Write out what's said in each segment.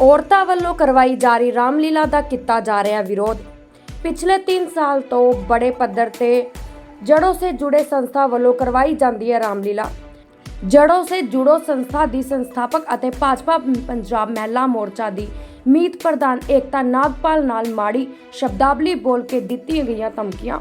ਔਰਤਾਂ ਵੱਲੋਂ ਕਰਵਾਈ ਜਾ ਰਹੀ ਰਾਮਲੀਲਾ ਦਾ ਕੀਤਾ ਜਾ ਰਿਹਾ ਵਿਰੋਧ। ਪਿਛਲੇ 3 ਸਾਲ ਤੋਂ बड़े पद्धर ਤੇ जड़ों से जुड़े संस्था ਵੱਲੋਂ ਕਰਵਾਈ ਜਾਂਦੀ ਹੈ ਰਾਮਲੀਲਾ। जड़ों से जुड़ो संस्था ਦੀ ਸੰਸਥਾਪਕ ਅਤੇ ਭਾਜਪਾ ਪੰਜਾਬ ਮਹਿਲਾ ਮੋਰਚਾ ਦੀ ਮੀਤ ਪ੍ਰਧਾਨ ਏਕਤਾ ਨਾਗਪਾਲ ਨਾਲ ਮਾੜੀ ਸ਼ਬਦਾਵਲੀ ਬੋਲ ਕੇ ਦਿੱਤੀਆਂ ਗਈਆਂ ਧਮਕੀਆਂ।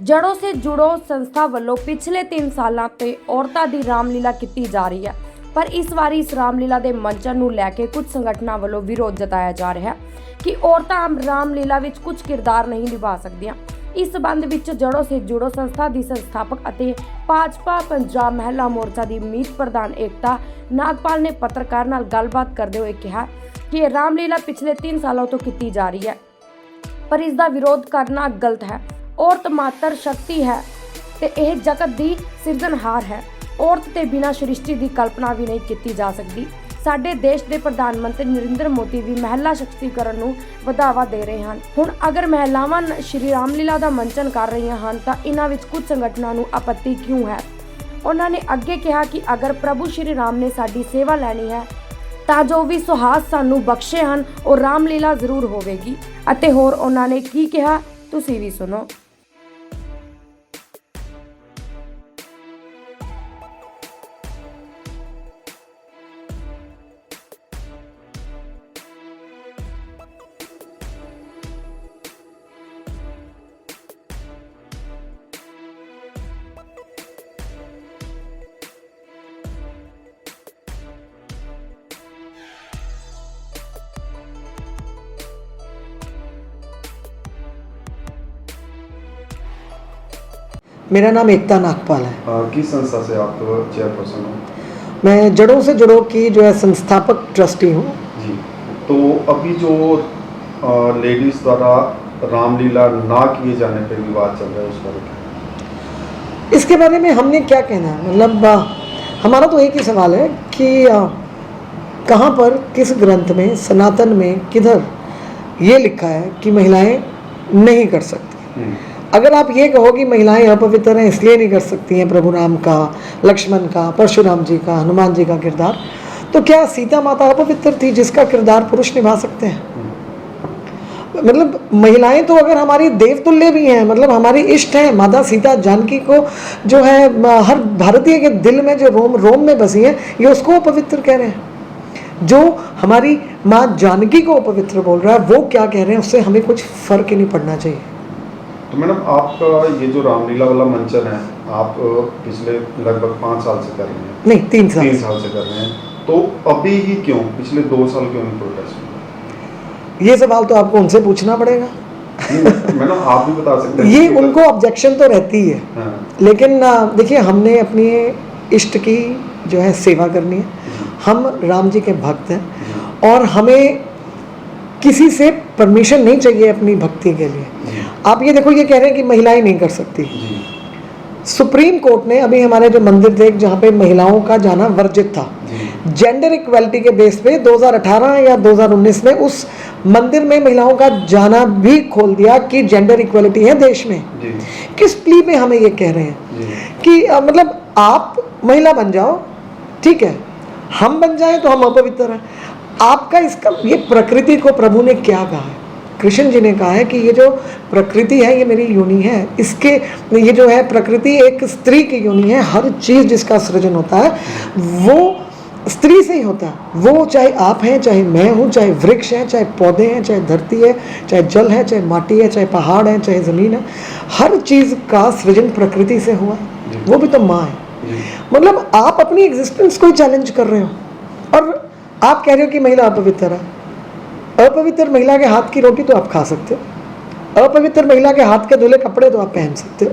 जड़ों से जुड़ो संस्था ਵੱਲੋਂ ਪਿਛਲੇ 3 ਸਾਲਾਂ ਤੇ ਔਰਤਾਂ ਦੀ ਰਾਮਲੀਲਾ ਕੀਤੀ ਜਾ ਰਹੀ ਹੈ, पर इस वारी इस रामलीला के मंचन ਨੂੰ ਲੈ ਕੇ कुछ संगठनों ਵੱਲੋਂ विरोध जताया जा रहा है कि औरतां रामलीला ਵਿੱਚ कुछ किरदार नहीं निभा सकदियां। इस संबंध ਵਿੱਚ जड़ों से जुड़ो संस्था ਦੀ संस्थापक ਅਤੇ भाजपा पंजाब महिला मोर्चा ਦੀ ਮੀਤ प्रधान एकता नागपाल ने पत्रकार ਨਾਲ ਗੱਲਬਾਤ ਕਰਦੇ ਹੋਏ ਕਿਹਾ कि ਇਹ रामलीला पिछले 3 सालों ਤੋਂ ਕੀਤੀ जा रही है, पर इस ਦਾ विरोध करना गलत है। औरत मात्र शक्ति है ਤੇ ਇਹ जगत ਦੀ ਸਿਰਜਣਹਾਰ है। औरत के बिना सृष्टि की कल्पना भी नहीं की जा सकती। साडे देश के प्रधानमंत्री नरेंद्र मोदी भी महिला शक्तिकरण को बढ़ावा दे रहे हैं। हुण अगर महिलावां श्री रामलीला का मंचन कर रही हैं तो इन्हां विच कुछ संगठनों को आपत्ति क्यों है। उन्होंने अगे कहा कि अगर प्रभु श्री राम ने साडी सेवा लैनी है तो जो भी सुहास सानू बख्शे हैं और रामलीला जरूर होवेगी। अते होर उन्होंने की कहा, तुसीं भी सुनो। मेरा नाम एकता नागपाल है। किस संस्था से आप चेयरपर्सन हो? मैं जड़ों से जुड़ो की जो है संस्थापक ट्रस्टी हूँ जी। तो अभी जो लेडीज़ द्वारा रामलीला ना किए जाने पर विवाद चल रहा है, उस पर इसके बारे में हमने क्या कहना है। मतलब हमारा तो एक ही सवाल है कि कहाँ पर किस ग्रंथ में सनातन में किधर ये लिखा है कि महिलाएं नहीं कर सकती। अगर आप ये कहो कि महिलाएं अपवित्र हैं इसलिए नहीं कर सकती हैं प्रभु राम का, लक्ष्मण का, परशुराम जी का, हनुमान जी का किरदार, तो क्या सीता माता अपवित्र थी जिसका किरदार पुरुष निभा सकते हैं? मतलब महिलाएं तो अगर हमारी देवतुल्य भी हैं, मतलब हमारी इष्ट हैं। माता सीता जानकी को जो है हर भारतीय के दिल में जो रोम में बसी है, ये उसको अपवित्र कह रहे हैं। जो हमारी माँ जानकी को अपवित्र बोल रहा है वो क्या कह रहे हैं, उससे हमें कुछ फर्क ही नहीं पड़ना चाहिए। तो मैडम, आपका ये जो रामलीला वाला मंचन है, आप पिछले लगभग 5 साल से कर रहे हैं? नहीं, 3 साल से कर रहे हैं। तो अभी ही क्यों, पिछले 2 साल क्यों नहीं प्रोटेस्ट? ये सवाल तो आपको उनसे पूछना पड़ेगा। मैडम, आप भी बता सकते हैं। ये उनको ऑब्जेक्शन तो रहती है। हाँ। लेकिन देखिए, हमने अपनी इष्ट की जो है सेवा करनी है। हम राम जी के भक्त हैं और हमें किसी से परमिशन नहीं चाहिए अपनी भक्ति के लिए। आप ये देखो, ये कह रहे हैं कि महिलाएं नहीं कर सकती। सुप्रीम कोर्ट ने अभी हमारे जो मंदिर थे जहाँ पे महिलाओं का जाना वर्जित था, जेंडर इक्वलिटी के बेस पे 2018 या 2019 में उस मंदिर में महिलाओं का जाना भी खोल दिया कि जेंडर इक्वलिटी है देश में। किस प्ली में हमें ये कह रहे हैं कि मतलब आप महिला बन जाओ, ठीक है, हम बन जाएं तो हम अपवित्र हैं। आपका इसका ये प्रकृति को प्रभु ने क्या कहा है? कृष्ण जी ने कहा है कि ये जो प्रकृति है ये मेरी योनि है। इसके ये जो है प्रकृति एक स्त्री की योनि है। हर चीज़ जिसका सृजन होता है वो स्त्री से ही होता है। वो चाहे आप हैं, चाहे मैं हूँ, चाहे वृक्ष हैं, चाहे पौधे हैं, चाहे धरती है, चाहे जल है, चाहे माटी है, चाहे पहाड़ है, चाहे ज़मीन है, हर चीज़ का सृजन प्रकृति से हुआ है। वो भी तो माँ है। मतलब आप अपनी एग्जिस्टेंस को ही चैलेंज कर रहे हो और आप कह रहे हो कि महिला अपवित्र है। अपवित्र महिला के हाथ की रोटी तो आप खा सकते हो, अपवित्र महिला के हाथ के धुले कपड़े तो आप पहन सकते हो,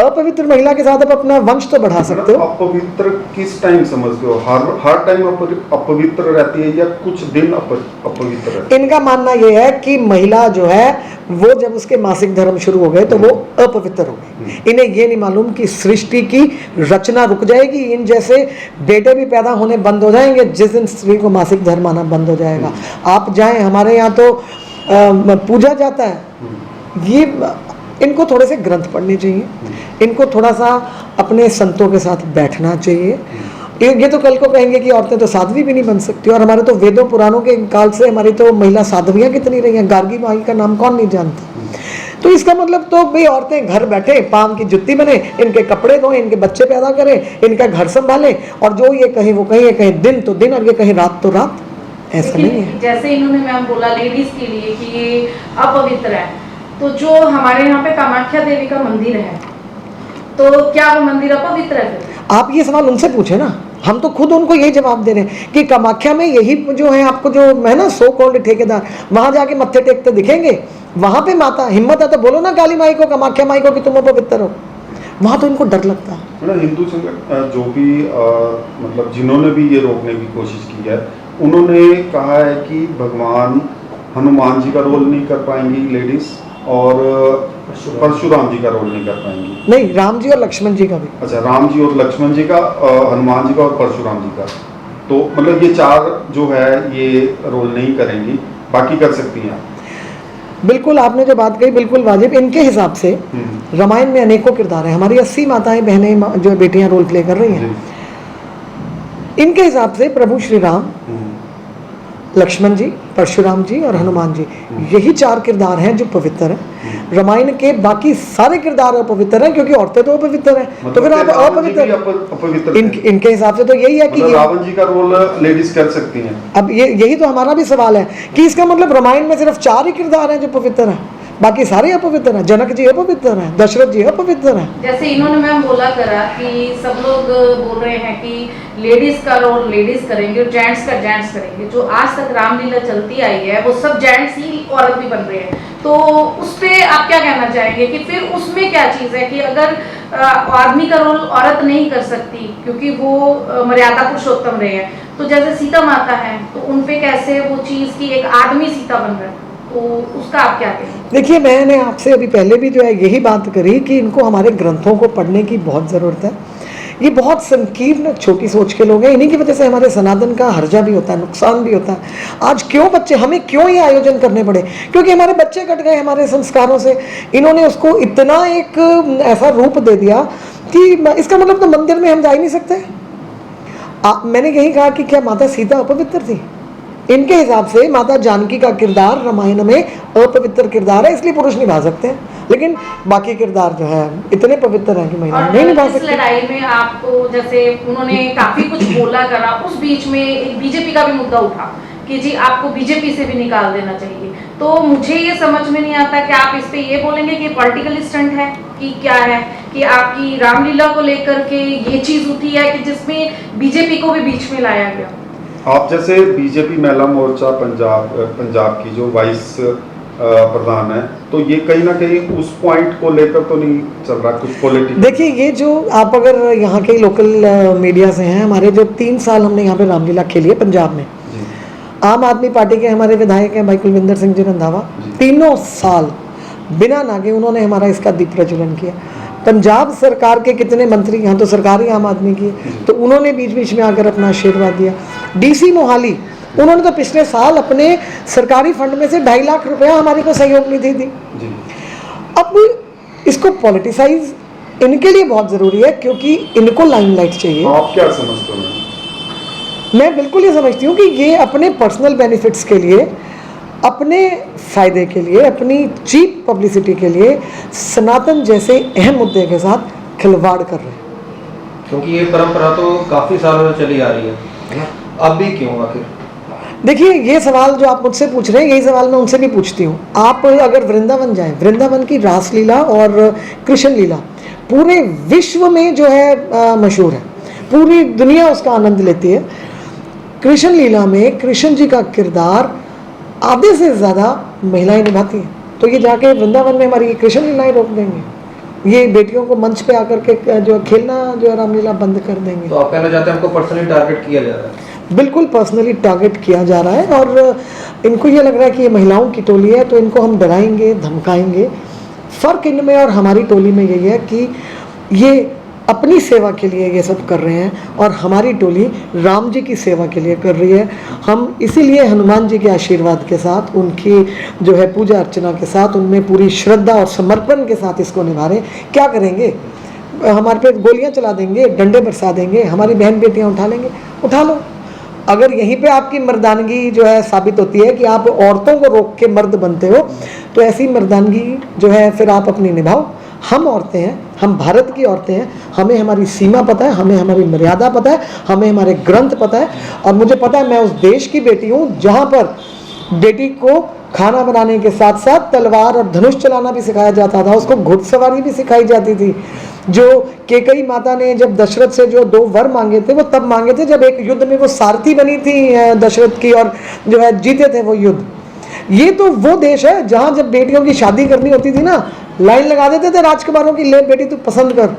अपवित्र महिला के साथ आप अपना वंश तो बढ़ा सकते हो। अपवित्र किस टाइम समझते हो? हर टाइम अपवित्र रहती है या कुछ दिन अपवित्र रहती है? इनका मानना यह है कि महिला जो है वो जब उसके मासिक धर्म शुरू हो गए तो वो अपवित्र हो गई। इन्हें ये नहीं मालूम कि सृष्टि की रचना रुक जाएगी, इन जैसे बेटे भी पैदा होने बंद हो जाएंगे जिस दिन स्त्री को मासिक धर्म आना बंद हो जाएगा। आप जाएं, हमारे यहाँ तो पूजा जाता है। ये इनको थोड़े से ग्रंथ पढ़ने चाहिए, इनको थोड़ा सा अपने संतों के साथ बैठना चाहिए। ये तो कल को कहेंगे कि औरतें तो साध्वी भी नहीं बन सकती, और हमारे तो वेदों पुराणों के काल से हमारी तो महिला साध्वियाँ कितनी रही हैं। गार्गी माई का नाम कौन नहीं जानता। तो इसका मतलब तो भाई औरतें घर बैठे पाम की जुत्ती बने, इनके कपड़े धोएं, इनके बच्चे पैदा करें, इनका घर संभालें, और जो ये कहीं वो कहीं, ये कहीं दिन तो दिन और ये कहीं रात तो रात, ऐसा नहीं है। जैसे इन्होंने मैम बोला लेडीज के लिए कि ये अपवित्र है, तो जो हमारे यहाँ पे कामाख्या देवी का मंदिर है, तो क्या वो मंदिर अपवित्र है फिर? आप ये सवाल उनसे पूछे ना, हम तो खुद उनको यही जवाब दे रहे हैं कि कामाख्या में यही जो है आपको जो है ना सो कॉल्ड ठेकेदार, वहां जाके मत्थे टेकते दिखेंगे, वहां पे माता हिम्मत है तो बोलो ना काली माई को, कामाख्या माई को कि तुम अपवित्र हो। वहां तो इनको डर लगता है। मतलब हिंदू संगठन जो भी मतलब जिन्होंने भी ये रोकने की कोशिश की है, उन्होंने कहा है कि भगवान हनुमान जी का रोल नहीं कर पाएंगी लेडीज, और परशुराम जी का रोल नहीं कर पाएंगी। नहीं, राम जी और लक्ष्मण जी का भी। अच्छा, राम जी और लक्ष्मण जी का, हनुमान जी का और परशुराम जी का, तो मतलब ये चार जो है ये रोल नहीं करेंगी, बाकी कर सकती हैं। बिल्कुल, आपने जो बात कही बिल्कुल वाजिब। इनके हिसाब से रामायण में अनेकों किरदार हैं, हमारी 80 माताएं बहनें जो बेटियां रोल प्ले कर रही हैं। इनके हिसाब से प्रभु श्री राम, लक्ष्मण जी, परशुराम जी और हनुमान जी, यही चार किरदार हैं जो पवित्र हैं। रामायण के बाकी सारे किरदार अपवित्र हैं, क्योंकि औरतें तो अपवित्र हैं, मतलब तो फिर आप अपवित्र इनके हिसाब से तो यही है कि मतलब रावण जी का रोल लेडीज कर सकती हैं। अब यही तो हमारा भी सवाल है कि इसका मतलब रामायण में सिर्फ 4 ही किरदार हैं जो पवित्र हैं, बाकी सारे अपवित्र हैं। जनक जी अपवित्र हैं, दशरथ जी अपवित्र हैं। जैसे इन्होंने मैम बोला करा कि सब लोग बोल रहे हैं कि लेडीज का रोल लेडीज करेंगे और जेंट्स का जेंट्स करेंगे। जो आज तक रामलीला चलती आई है वो सब जेंट्स ही औरत भी बन रहे हैं, तो उस पे आप क्या कहना चाहेंगे कि फिर उसमें क्या चीज़ है कि अगर आदमी का रोल औरत नहीं कर सकती क्योंकि वो मर्यादा पुरुषोत्तम रहे हैं, तो जैसे सीता माता है तो उन पे कैसे वो चीज़ की एक आदमी सीता बन रहा है, तो उसका आप क्या कहेंगे? देखिए, मैंने आपसे अभी पहले भी जो है यही बात करी कि इनको हमारे ग्रंथों को पढ़ने की बहुत ज़रूरत है। ये बहुत संकीर्ण छोटी सोच के लोग हैं, इन्हीं की वजह से हमारे सनातन का हर्जा भी होता है, नुकसान भी होता है। आज क्यों बच्चे, हमें क्यों ये आयोजन करने पड़े? क्योंकि हमारे बच्चे कट गए हमारे संस्कारों से। इन्होंने उसको इतना एक ऐसा रूप दे दिया कि इसका मतलब तो मंदिर में हम जा ही नहीं सकते। मैंने यही कहा कि क्या माता सीता अपवित्र थी? इनके हिसाब से माता जानकी का किरदार रामायण में अपवित्र किरदार है, इसलिए पुरुष निभा सकते हैं, लेकिन बाकी किरदार जो है इतने पवित्र हैं कि महिला नहीं निभा इस सकती। लड़ाई में आपको जैसे उन्होंने काफी कुछ बोला करा, उस बीच में एक बीजेपी का भी मुद्दा उठा कि जी आपको बीजेपी से भी निकाल देना चाहिए, तो मुझे ये समझ में नहीं आता कि आप इस पे ये बोलेंगे कि पॉलिटिकल स्टंट है कि क्या है, कि आपकी रामलीला को लेकर के ये चीज उठी है कि जिसमें बीजेपी को भी बीच में लाया गया। आप जैसे बीजेपी महिला मोर्चा पंजाब की जो वाइस प्रधान है, तो ये कहीं ना कहीं उस पॉइंट को लेकर तो नहीं चल रहा कुछ पॉलिटिक्स? देखिए, ये जो आप अगर यहाँ के लोकल मीडिया से हैं, हमारे जो 3 साल हमने यहाँ पे रामलीला खेली है पंजाब में, आम आदमी पार्टी के हमारे विधायक हैं भाई कुलविंदर सिंह जी रंधावा, 3 साल बिना नागे उन्होंने हमारा इसका दीप प्रज्वलन किया। पंजाब सरकार के कितने मंत्री, यहाँ तो सरकार ही आम आदमी की है, तो उन्होंने बीच बीच में आकर अपना आशीर्वाद दिया। डीसी मोहाली, उन्होंने तो पिछले साल अपने सरकारी फंड में से 2.5 लाख रुपया हमारे को सहयोग निधि दी। अब इसको पॉलिटिसाइज इनके लिए बहुत ज़रूरी है, क्योंकि इनको लाइमलाइट चाहिए। आप क्या समझते हो? मैं बिल्कुल ये समझती हूँ कि ये अपने पर्सनल बेनिफिट्स के लिए, अपने फ़ायदे के लिए, अपनी चीप पब्लिसिटी के लिए सनातन जैसे अहम मुद्दे के साथ खिलवाड़ कर रहे हैं। क्योंकि ये परंपरा तो काफ़ी सालों से चली आ रही है, अब भी क्यों आखिर? देखिए, ये सवाल जो आप मुझसे पूछ रहे हैं, यही सवाल मैं उनसे भी पूछती हूँ। आप अगर वृंदावन जाएं, वृंदावन की रासलीला और कृष्ण लीला पूरे विश्व में जो है मशहूर है, पूरी दुनिया उसका आनंद लेती है। कृष्ण लीला में कृष्ण जी का किरदार आधे से ज़्यादा महिलाएं निभाती हैं, तो ये जाके वृंदावन में हमारी कृष्ण लीलाएं रोक देंगे, ये बेटियों को मंच पे आकर के जो खेलना जो है रामलीला बंद कर देंगे। तो आप कहना चाहते हैं हमको पर्सनली टारगेट किया जा रहा है? बिल्कुल पर्सनली टारगेट किया जा रहा है, और इनको ये लग रहा है कि ये महिलाओं की टोली है तो इनको हम डराएंगे, धमकाएंगे। फ़र्क इनमें और हमारी टोली में यही है कि ये अपनी सेवा के लिए ये सब कर रहे हैं और हमारी टोली राम जी की सेवा के लिए कर रही है। हम इसीलिए हनुमान जी के आशीर्वाद के साथ, उनकी जो है पूजा अर्चना के साथ, उनमें पूरी श्रद्धा और समर्पण के साथ इसको निभा रहे हैं। क्या करेंगे, हमारे पे गोलियां चला देंगे, डंडे बरसा देंगे, हमारी बहन बेटियां उठा लेंगे, उठा लो। अगर यहीं पे आपकी मर्दानगी जो है साबित होती है कि आप औरतों को रोक के मर्द बनते हो, तो ऐसी मर्दानगी जो है फिर आप अपनी निभाओ। हम औरतें हैं, हम भारत की औरतें हैं, हमें हमारी सीमा पता है, हमें हमारी मर्यादा पता है, हमें हमारे ग्रंथ पता है। और मुझे पता है मैं उस देश की बेटी हूँ जहाँ पर बेटी को खाना बनाने के साथ साथ तलवार और धनुष चलाना भी सिखाया जाता था, उसको घुड़सवारी भी सिखाई जाती थी। जो कैकेयी माता ने जब दशरथ से जो 2 वर मांगे थे, वो तब मांगे थे जब एक युद्ध में वो सारथी बनी थी दशरथ की, और जो है जीते थे वो युद्ध। ये तो वो देश है जहाँ जब बेटियों की शादी करनी होती थी ना, लाइन लगा देते थे राजकुमारों की, ले बेटी तू पसंद कर।